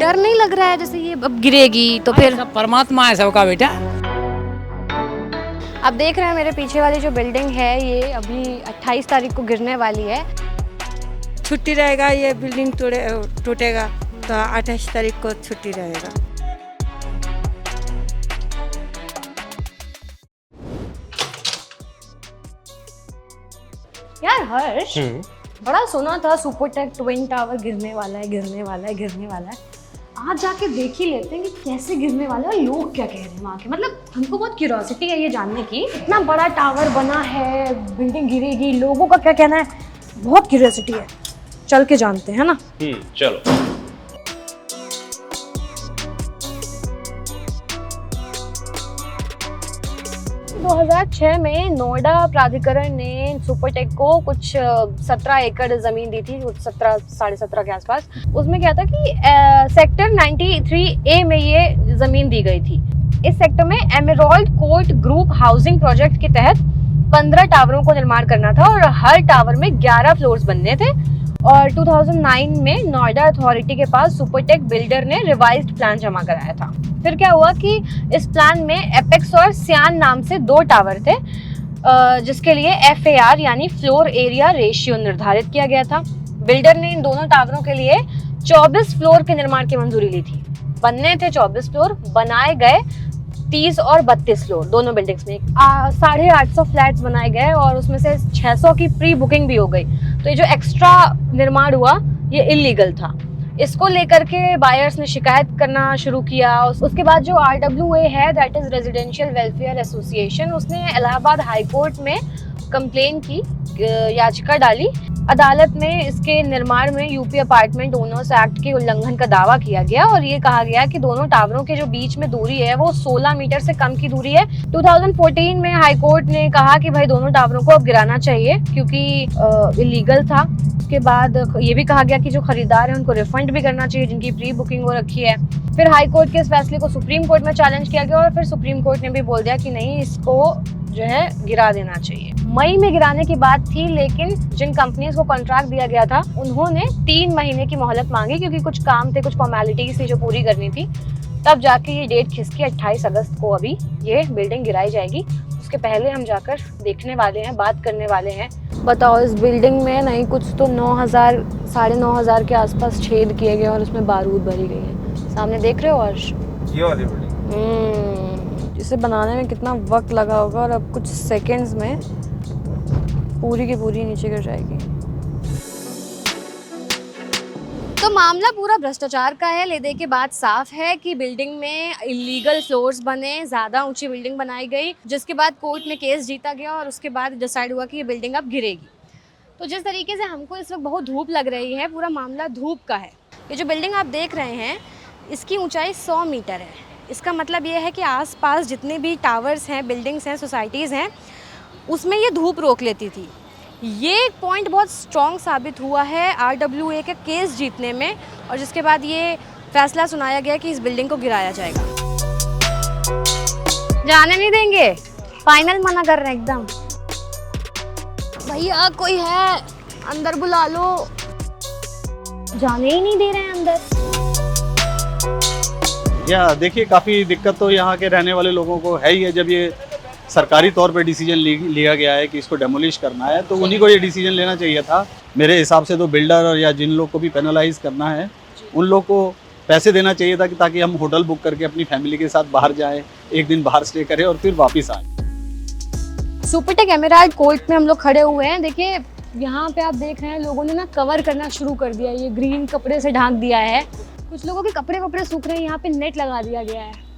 डर नहीं लग रहा है जैसे ये अब गिरेगी तो फिर? सब परमात्मा है सबका बेटा। आप देख रहे हैं मेरे पीछे वाली जो बिल्डिंग है ये अभी 28 तारीख को गिरने वाली है। छुट्टी रहेगा, ये बिल्डिंग टूटेगा तो 28 तारीख को छुट्टी रहेगा। यार हर्ष, बड़ा सुना था सुपरटेक ट्विन टावर गिरने वाला है, गिरने वाला है, गिरने वाला है। आज जाके देख ही लेते हैं कि कैसे गिरने वाला है और लोग क्या कह रहे हैं वहाँ के। मतलब हमको बहुत क्यूरियोसिटी है ये जानने की, इतना बड़ा टावर बना है, बिल्डिंग गिरेगी, लोगों का क्या कहना है, बहुत क्यूरियोसिटी है। चल के जानते हैं ना। चलो। 2006 में नोएडा प्राधिकरण ने सुपरटेक को कुछ 17 एकड़ जमीन दी थी, 17 साढ़े 17 के आसपास। उसमें क्या था कि सेक्टर 93A में ये जमीन दी गई थी। इस सेक्टर में emerald court group housing project के तहत 15 टावरों को निर्माण करना था और हर टावर में 11 फ्लोर्स बनने थे। और 2009 में नोएडा अथॉरिटी के पास सुपरटेक बिल्डर ने रिवाइज्ड प्लान जमा कराया था। फिर क्या हुआ कि इस प्लान में एपेक्स और सियान नाम से 2 टावर थे, जिसके लिए FAR यानी फ्लोर एरिया रेशियो निर्धारित किया गया था। बिल्डर ने इन दोनों टावरों के लिए 24 फ्लोर के निर्माण की मंजूरी ली थी। बनने थे 24 फ्लोर, बनाए गए 30 और 32 फ्लोर दोनों बिल्डिंग्स में। 850 फ्लैट्स बनाए गए और उसमें से 600 की प्री बुकिंग भी हो गई। तो ये जो एक्स्ट्रा निर्माण हुआ ये इलीगल था। इसको लेकर के बायर्स ने शिकायत करना शुरू किया। उसके बाद जो RWA है, that is residential welfare association, उसने इलाहाबाद हाई कोर्ट में कंप्लेन की, याचिका डाली। अदालत में इसके निर्माण में यूपी अपार्टमेंट ओनर्स एक्ट के उल्लंघन का दावा किया गया और ये कहा गया कि दोनों टावरों के जो बीच में दूरी है वो 16 मीटर से कम की दूरी है। 2014 में हाई कोर्ट ने कहा कि भाई दोनों टावरों को अब गिराना चाहिए क्योंकि इलीगल था। उसके बाद ये भी कहा गया कि जो खरीदार है उनको रिफंड भी करना चाहिए जिनकी प्री बुकिंग हो रखी है। फिर हाई कोर्ट के इस फैसले को सुप्रीम कोर्ट में चैलेंज किया गया और फिर सुप्रीम कोर्ट ने भी बोल दिया कि नहीं, इसको जो है गिरा देना चाहिए। मई में गिराने की बात थी, लेकिन जिन कंपनीज को कॉन्ट्रैक्ट दिया गया था उन्होंने 3 महीने की मोहलत मांगी क्योंकि कुछ काम थे, कुछ फॉर्मेलिटीज थी जो पूरी करनी थी। तब जाके ये डेट खिसकी 28 अगस्त को अभी ये बिल्डिंग गिराई जाएगी। उसके पहले हम जाकर देखने वाले हैं, बात करने वाले हैं। बताओ, इस बिल्डिंग में नहीं कुछ तो 9,000 साढ़े 9,000 के आसपास छेद किए गए और उसमें बारूद भरी गई है। सामने देख रहे हो अर्श? ये वाली बिल्डिंग इसे बनाने में कितना वक्त लगा होगा और अब कुछ सेकंड्स में पूरी की पूरी नीचे गिर जाएगी। तो मामला पूरा भ्रष्टाचार का है। ले दे के बात साफ है कि बिल्डिंग में इलीगल फ्लोर्स बने, ज़्यादा ऊंची बिल्डिंग बनाई गई, जिसके बाद कोर्ट में केस जीता गया और उसके बाद डिसाइड हुआ कि ये बिल्डिंग अब गिरेगी। तो जिस तरीके से हमको इस वक्त बहुत धूप लग रही है, पूरा मामला धूप का है। ये जो बिल्डिंग आप देख रहे हैं इसकी ऊंचाई 100 मीटर है। इसका मतलब ये है कि आसपास जितने भी टावर्स हैं, बिल्डिंग्स हैं, सोसाइटीज़ हैं, उसमें ये धूप रोक लेती थी। ये पॉइंट बहुत स्ट्रॉन्ग साबित हुआ है RWA के केस जीतने में और जिसके बाद ये फैसला सुनाया गया कि इस बिल्डिंग को गिराया जाएगा। जाने नहीं देंगे, फाइनल मना कर रहे हैं एकदम। भैया कोई है, अंदर बुला लो। जाने ही नहीं दे रहे हैं अंदर। या देखिए, काफ़ी दिक्कत तो यहाँ के रहने वाले लोगों को है ही है। जब ये सरकारी तौर पे डिसीजन लिया गया है कि इसको डेमोलिश करना है तो उन्हीं को ये डिसीजन लेना चाहिए था। मेरे हिसाब से तो बिल्डर और या जिन लोग को भी पेनलाइज करना है उन लोग को पैसे देना चाहिए था ताकि हम होटल बुक करके अपनी फैमिली के साथ बाहर जाएं, एक दिन बाहर स्टे करें और फिर वापस आए। सुपरटेक एमेरल्ड कोर्ट में हम लोग खड़े हुए हैं। देखिए यहाँ पे आप देख रहे हैं लोगों ने ना कवर करना शुरू कर दिया, ये ग्रीन कपड़े से ढांक दिया है। कुछ लोगों के कपड़े सूख रहे हैं, यहाँ पे नेट लगा दिया गया है।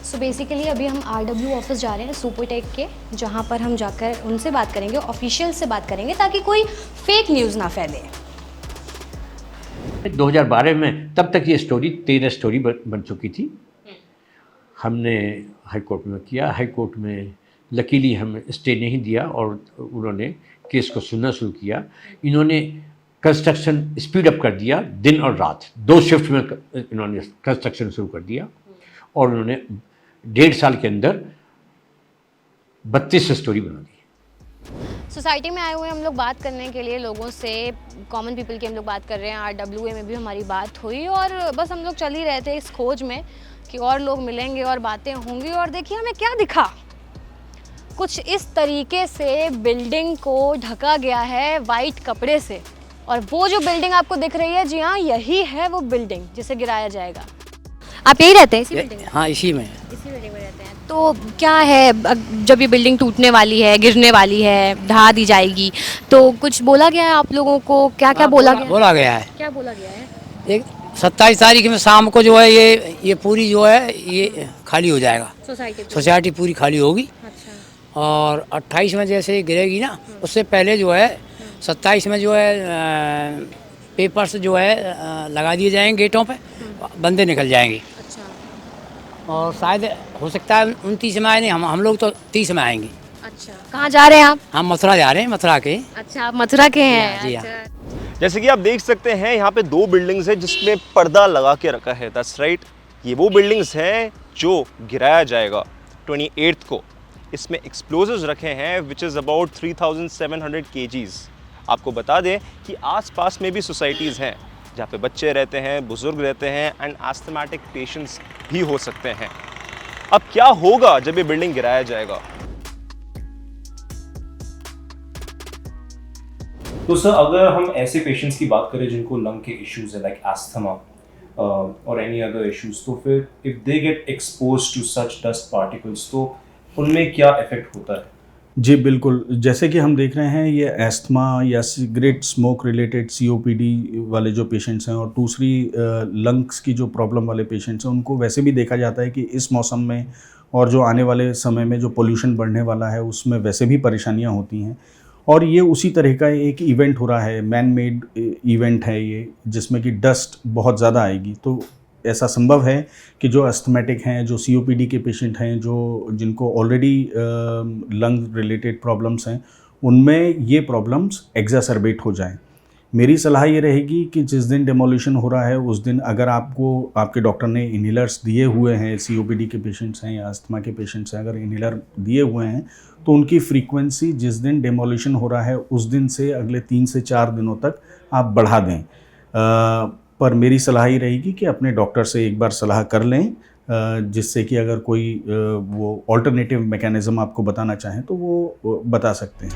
सो बेसिकली अभी हम RW ऑफिस जा रहे हैं सुपरटेक के, जहाँ पर हम जाकर उनसे बात करेंगे, ऑफिशियल से बात करेंगे ताकि कोई फेक न्यूज़ ना फैले। 2012 में तब तक ये स्टोरी 13 स्टोरी बन चुकी थी। हमने हाई कोर्ट में किया, हाई कोर्ट में लकीली हमें स्टे नहीं दिया और उन्होंने केस को सुनना शुरू किया। इन्होंने कंस्ट्रक्शन स्पीड अप कर दिया, दिन और रात 2 शिफ्ट में इन्होंने कंस्ट्रक्शन शुरू कर दिया और उन्होंने 1.5 साल के अंदर 32 स्टोरी बना दी। सोसाइटी में आए हुए हम लोग बात करने के लिए लोगों से, कॉमन पीपल की हम लोग बात कर रहे हैं। RWA में भी हमारी बात हुई और बस हम लोग चल ही रहे थे इस खोज में कि और लोग मिलेंगे और बातें होंगी। और देखिए हमें क्या दिखा, कुछ इस तरीके से बिल्डिंग को ढका गया है वाइट कपड़े से। और वो जो बिल्डिंग आपको दिख रही है, जी हाँ, यही है वो बिल्डिंग जिसे गिराया जाएगा। आप यही रहते हैं इसी बिल्डिंग में? हाँ, इसी में। इसी बिल्डिंग में रहते हैं। तो क्या है, जब ये बिल्डिंग टूटने वाली है, गिरने वाली है, ढहा दी जाएगी, तो कुछ बोला गया है आप लोगों को? क्या क्या बोला गया? बोला गया है। क्या बोला गया है? एक 27 तारीख में शाम को जो है ये पूरी जो है ये खाली हो जाएगा, सोसाइटी पूरी खाली होगी। अच्छा। और 28 में जैसे गिरेगी ना, उससे पहले जो है 27 में जो है पेपर्स जो है लगा दिए जाएंगे गेटों पे, बंदे निकल जाएंगे। अच्छा। और शायद हो सकता है 29 में आए, नहीं हम लोग तो 30 में आएंगे। अच्छा, कहाँ जा रहे हैं आप? हम मथुरा जा रहे हैं, मथुरा के। अच्छा, आप मथुरा के हैं? जी हाँ। अच्छा। जैसे कि आप देख सकते हैं यहाँ पे दो बिल्डिंग्स है जिसमें पर्दा लगा के रखा है। दैट्स राइट, ये वो बिल्डिंग्स हैं जो गिराया जाएगा 28th को। इसमें एक्सप्लोजिव्स रखे हैं विच इज़ अबाउट 3700 kgs। आपको बता दें कि आसपास में भी सोसाइटीज़ हैं जहाँ पे बच्चे रहते हैं, बुजुर्ग रहते हैं एंड एस्थमेटिक पेशेंट्स भी हो सकते हैं। अब क्या होगा जब ये बिल्डिंग गिराया जाएगा? तो सर, अगर हम ऐसे पेशेंट्स की बात करें जिनको लंग के इश्यूज है लाइक एस्थमा और एनी अदर इश्यूज, तो फिर if they get expose to such dust particles तो उनमें क्या इफेक्ट होता है? जी बिल्कुल, जैसे कि हम देख रहे हैं ये एस्थमा या सिगरेट स्मोक रिलेटेड COPD वाले जो पेशेंट्स हैं और दूसरी लंग्स की जो प्रॉब्लम वाले पेशेंट्स हैं, उनको वैसे भी देखा जाता है कि इस मौसम में और जो आने वाले समय में जो पोल्यूशन बढ़ने वाला है उसमें वैसे भी परेशानियां होती हैं। और ये उसी तरह का एक इवेंट हो रहा है, मैन मेड इवेंट है ये, जिसमें कि डस्ट बहुत ज़्यादा आएगी। तो ऐसा संभव है कि जो अस्थमेटिक हैं, जो COPD के पेशेंट हैं, जिनको ऑलरेडी लंग रिलेटेड प्रॉब्लम्स हैं, उनमें ये प्रॉब्लम्स एग्जासर्बेट हो जाएं। मेरी सलाह ये रहेगी कि जिस दिन डेमोलिशन हो रहा है उस दिन अगर आपको आपके डॉक्टर ने इन्हेलर्स दिए हुए हैं, COPD के पेशेंट्स हैं या अस्थमा के पेशेंट्स हैं, अगर इन्हेलर दिए हुए हैं तो उनकी फ्रीक्वेंसी जिस दिन डेमोलिशन हो रहा है उस दिन से अगले 3 से 4 दिनों तक आप बढ़ा दें। पर मेरी सलाह ये रहेगी कि अपने डॉक्टर से एक बार सलाह कर लें, जिससे कि अगर कोई वो ऑल्टरनेटिव मैकेनिज़्म आपको बताना चाहें तो वो बता सकते हैं।